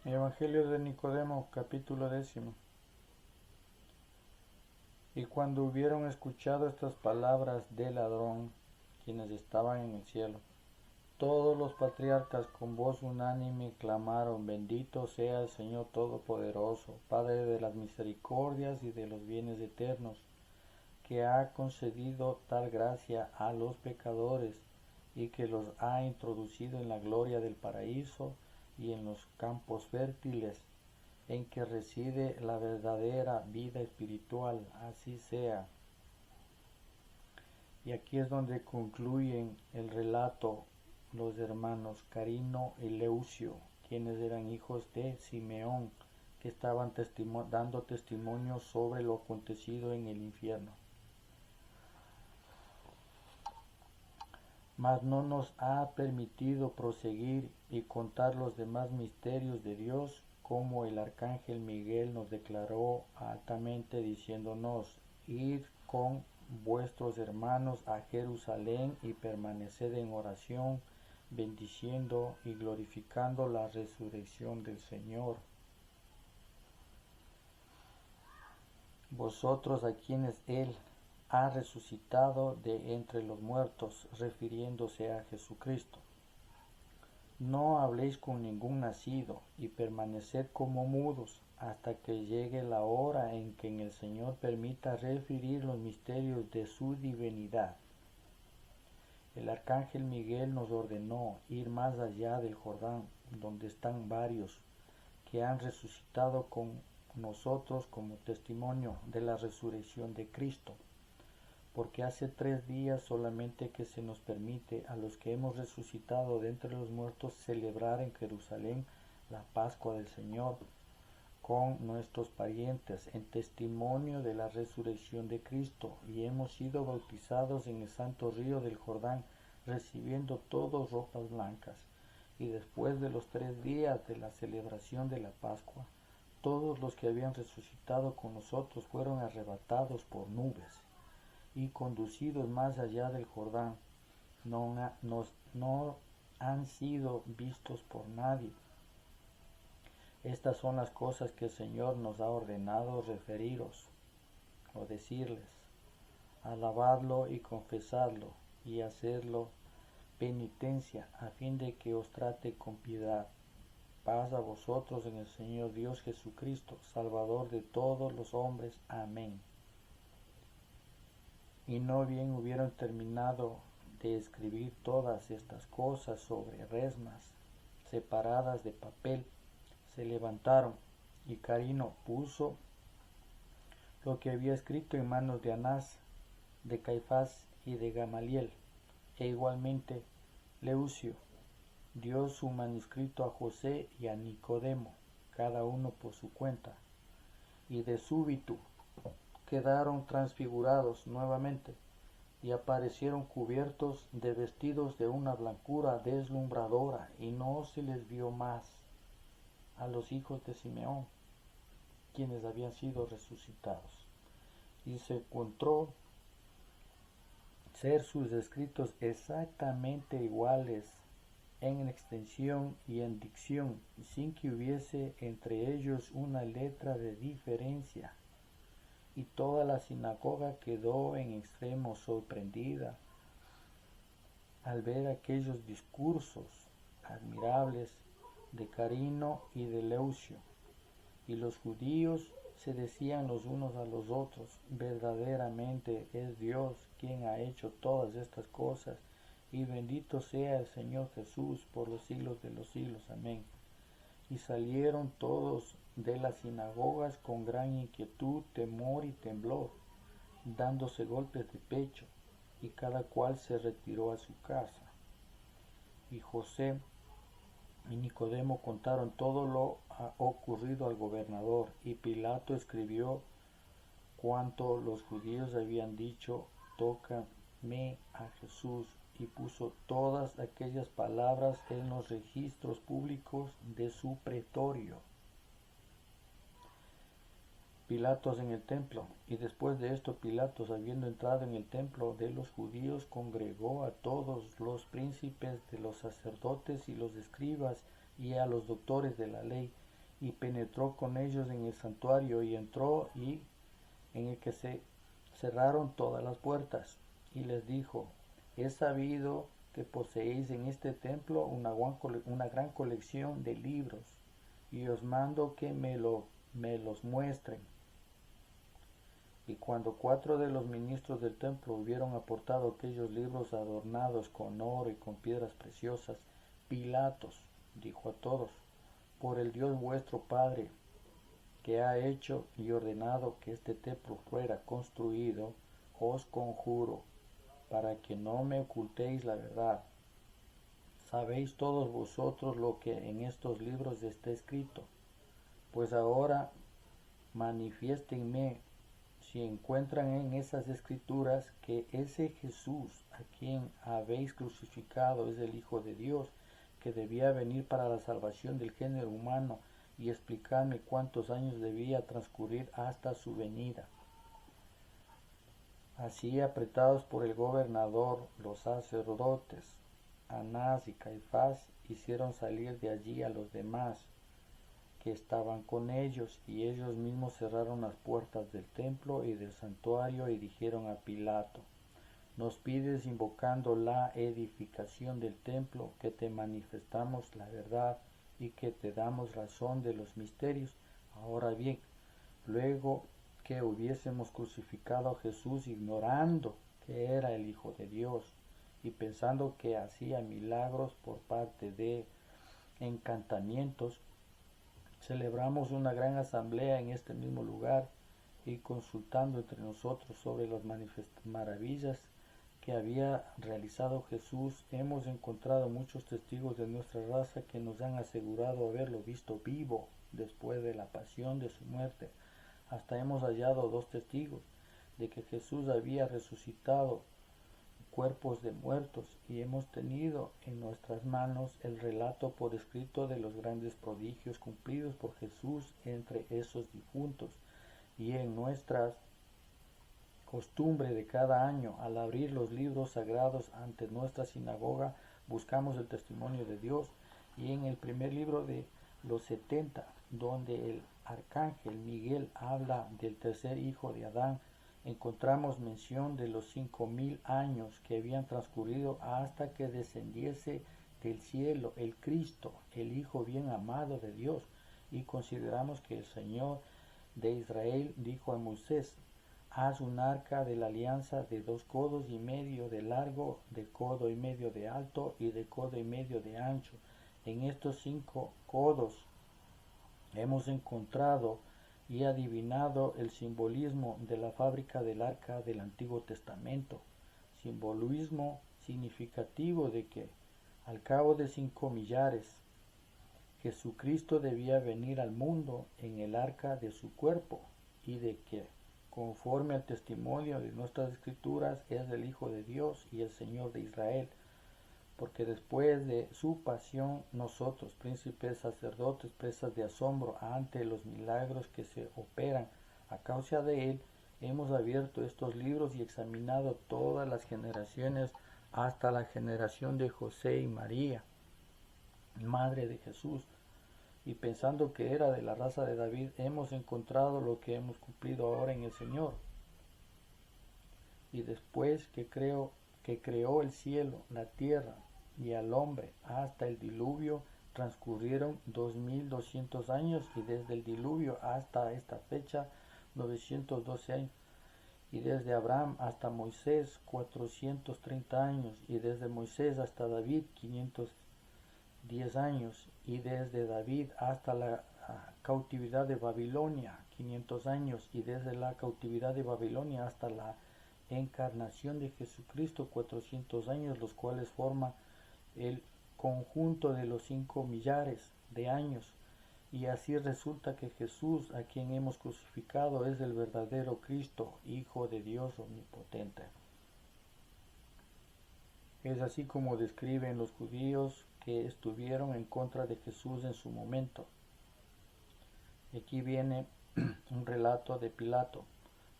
Evangelio de Nicodemo, capítulo 10. Y cuando hubieron escuchado estas palabras del ladrón, quienes estaban en el cielo, todos los patriarcas con voz unánime clamaron: Bendito sea el Señor Todopoderoso, Padre de las misericordias y de los bienes eternos, que ha concedido tal gracia a los pecadores y que los ha introducido en la gloria del paraíso y en los campos fértiles en que reside la verdadera vida espiritual. Así sea. Y aquí es donde concluyen el relato los hermanos Carino y Leucio, quienes eran hijos de Simeón, que estaban dando testimonio sobre lo acontecido en el infierno. Mas no nos ha permitido proseguir y contar los demás misterios de Dios, como el arcángel Miguel nos declaró altamente, diciéndonos: Id con vuestros hermanos a Jerusalén y permaneced en oración, bendiciendo y glorificando la resurrección del Señor. Vosotros a quienes Él ha resucitado de entre los muertos, refiriéndose a Jesucristo. No habléis con ningún nacido, y permaneced como mudos, hasta que llegue la hora en que el Señor permita referir los misterios de su divinidad. El arcángel Miguel nos ordenó ir más allá del Jordán, donde están varios que han resucitado con nosotros como testimonio de la resurrección de Cristo, porque hace 3 días solamente que se nos permite a los que hemos resucitado de entre los muertos celebrar en Jerusalén la Pascua del Señor con nuestros parientes en testimonio de la resurrección de Cristo, y hemos sido bautizados en el santo río del Jordán, recibiendo todos ropas blancas. Y después de los 3 días de la celebración de la Pascua, todos los que habían resucitado con nosotros fueron arrebatados por nubes y conducidos más allá del Jordán. No han sido vistos por nadie. Estas son las cosas que el Señor nos ha ordenado referiros o decirles: alabadlo y confesadlo, y hacerlo penitencia, a fin de que os trate con piedad. Paz a vosotros en el Señor Dios Jesucristo, Salvador de todos los hombres. Amén. Y no bien hubieron terminado de escribir todas estas cosas sobre resmas separadas de papel, se levantaron, y Carino puso lo que había escrito en manos de Anás, de Caifás y de Gamaliel, e igualmente Leucio dio su manuscrito a José y a Nicodemo, cada uno por su cuenta, y de súbito quedaron transfigurados nuevamente, y aparecieron cubiertos de vestidos de una blancura deslumbradora, y no se les vio más a los hijos de Simeón, quienes habían sido resucitados. Y se encontró ser sus escritos exactamente iguales en extensión y en dicción, sin que hubiese entre ellos una letra de diferencia. Y toda la sinagoga quedó en extremo sorprendida al ver aquellos discursos admirables de Carino y de Leucio. Y los judíos se decían los unos a los otros: verdaderamente es Dios quien ha hecho todas estas cosas, y bendito sea el Señor Jesús por los siglos de los siglos. Amén. Y salieron todos de las sinagogas con gran inquietud, temor y temblor, dándose golpes de pecho, y cada cual se retiró a su casa. Y José y Nicodemo contaron todo lo ocurrido al gobernador, y Pilato escribió cuanto los judíos habían dicho: tócame a Jesús, y puso todas aquellas palabras en los registros públicos de su pretorio. Pilatos en el templo. Y después de esto, Pilatos, habiendo entrado en el templo de los judíos, congregó a todos los príncipes de los sacerdotes y los escribas y a los doctores de la ley, y penetró con ellos en el santuario y entró y en el que se cerraron todas las puertas y les dijo: es sabido que poseéis en este templo una gran colección de libros, y os mando que me los muestren. Y cuando 4 de los ministros del templo hubieron aportado aquellos libros adornados con oro y con piedras preciosas, Pilatos dijo a todos: por el Dios vuestro Padre, que ha hecho y ordenado que este templo fuera construido, os conjuro, para que no me ocultéis la verdad. Sabéis todos vosotros lo que en estos libros está escrito. Pues ahora manifiéstenme si encuentran en esas escrituras que ese Jesús a quien habéis crucificado es el Hijo de Dios, que debía venir para la salvación del género humano, y explicarme cuántos años debía transcurrir hasta su venida. Así, apretados por el gobernador, los sacerdotes, Anás y Caifás, hicieron salir de allí a los demás que estaban con ellos, y ellos mismos cerraron las puertas del templo y del santuario y dijeron a Pilato: nos pides, invocando la edificación del templo, que te manifestamos la verdad y que te damos razón de los misterios. Ahora bien, luego que hubiésemos crucificado a Jesús, ignorando que era el Hijo de Dios y pensando que hacía milagros por parte de encantamientos, celebramos una gran asamblea en este mismo lugar, y consultando entre nosotros sobre las maravillas que había realizado Jesús, hemos encontrado muchos testigos de nuestra raza que nos han asegurado haberlo visto vivo después de la pasión de su muerte. Hasta hemos hallado 2 testigos de que Jesús había resucitado cuerpos de muertos, y hemos tenido en nuestras manos el relato por escrito de los grandes prodigios cumplidos por Jesús entre esos difuntos. Y en nuestra costumbre de cada año, al abrir los libros sagrados ante nuestra sinagoga, buscamos el testimonio de Dios, y en el primer libro de los 70, donde el arcángel Miguel habla del tercer hijo de Adán, encontramos mención de los 5000 años que habían transcurrido hasta que descendiese del cielo el Cristo, el Hijo bien amado de Dios, y consideramos que el Señor de Israel dijo a Moisés: haz un arca de la alianza de 2 codos y medio de largo, de codo y medio de alto y de codo y medio de ancho. En estos 5 codos hemos encontrado y adivinado el simbolismo de la fábrica del arca del Antiguo Testamento, simbolismo significativo de que, al cabo de 5 millares, Jesucristo debía venir al mundo en el arca de su cuerpo, y de que, conforme al testimonio de nuestras escrituras, es el Hijo de Dios y el Señor de Israel, porque después de su pasión nosotros, príncipes, sacerdotes, presas de asombro ante los milagros que se operan a causa de él, hemos abierto estos libros y examinado todas las generaciones hasta la generación de José y María, madre de Jesús, y pensando que era de la raza de David, hemos encontrado lo que hemos cumplido ahora en el Señor. Y después que creó el cielo, la tierra y al hombre hasta el diluvio, transcurrieron 2200 años, y desde el diluvio hasta esta fecha 912 años, y desde Abraham hasta Moisés 430 años, y desde Moisés hasta David 510 años, y desde David hasta la cautividad de Babilonia 500 años, y desde la cautividad de Babilonia hasta la encarnación de Jesucristo 400 años, los cuales forman el conjunto de los 5 millares de años. Y así resulta que Jesús, a quien hemos crucificado, es el verdadero Cristo, Hijo de Dios omnipotente. Es así como describen los judíos que estuvieron en contra de Jesús en su momento. Y aquí viene un relato de Pilato: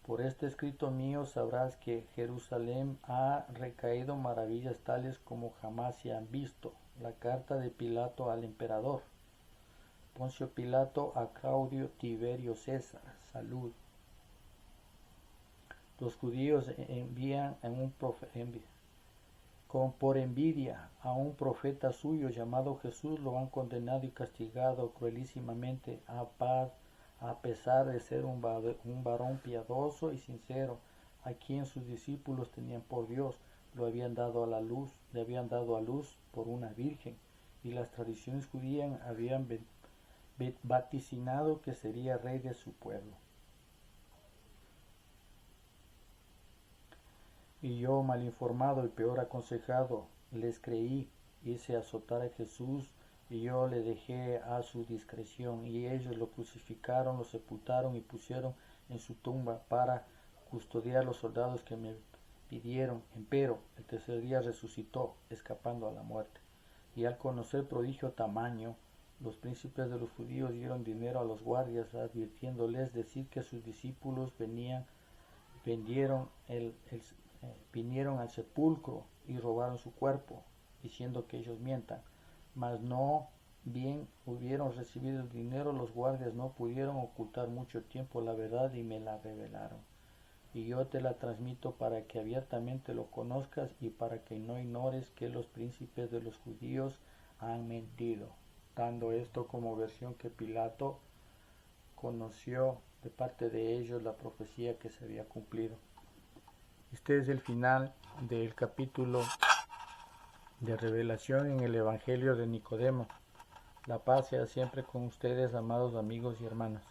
por este escrito mío sabrás que Jerusalén ha recaído maravillas tales como jamás se han visto. La carta de Pilato al emperador. Poncio Pilato a Claudio Tiberio César. Salud. Los judíos envían por envidia a un profeta suyo llamado Jesús, lo han condenado y castigado cruelísimamente a pesar de ser un varón piadoso y sincero, a quien sus discípulos tenían por Dios. Le habían dado a luz por una virgen, y las tradiciones judías habían vaticinado que sería rey de su pueblo. Y yo, mal informado y peor aconsejado, les creí, hice azotar a Jesús, y yo le dejé a su discreción, y ellos lo crucificaron, lo sepultaron y pusieron en su tumba para custodiar los soldados que me pidieron. Empero, el tercer día resucitó, escapando a la muerte. Y al conocer prodigio tamaño, los príncipes de los judíos dieron dinero a los guardias, advirtiéndoles decir que sus discípulos vinieron al sepulcro y robaron su cuerpo, diciendo que ellos mientan. Mas no bien hubieron recibido el dinero, los guardias no pudieron ocultar mucho tiempo la verdad y me la revelaron. Y yo te la transmito para que abiertamente lo conozcas y para que no ignores que los príncipes de los judíos han mentido, dando esto como versión que Pilato conoció de parte de ellos la profecía que se había cumplido. Este es el final del capítulo de revelación en el Evangelio de Nicodemo. La paz sea siempre con ustedes, amados amigos y hermanos.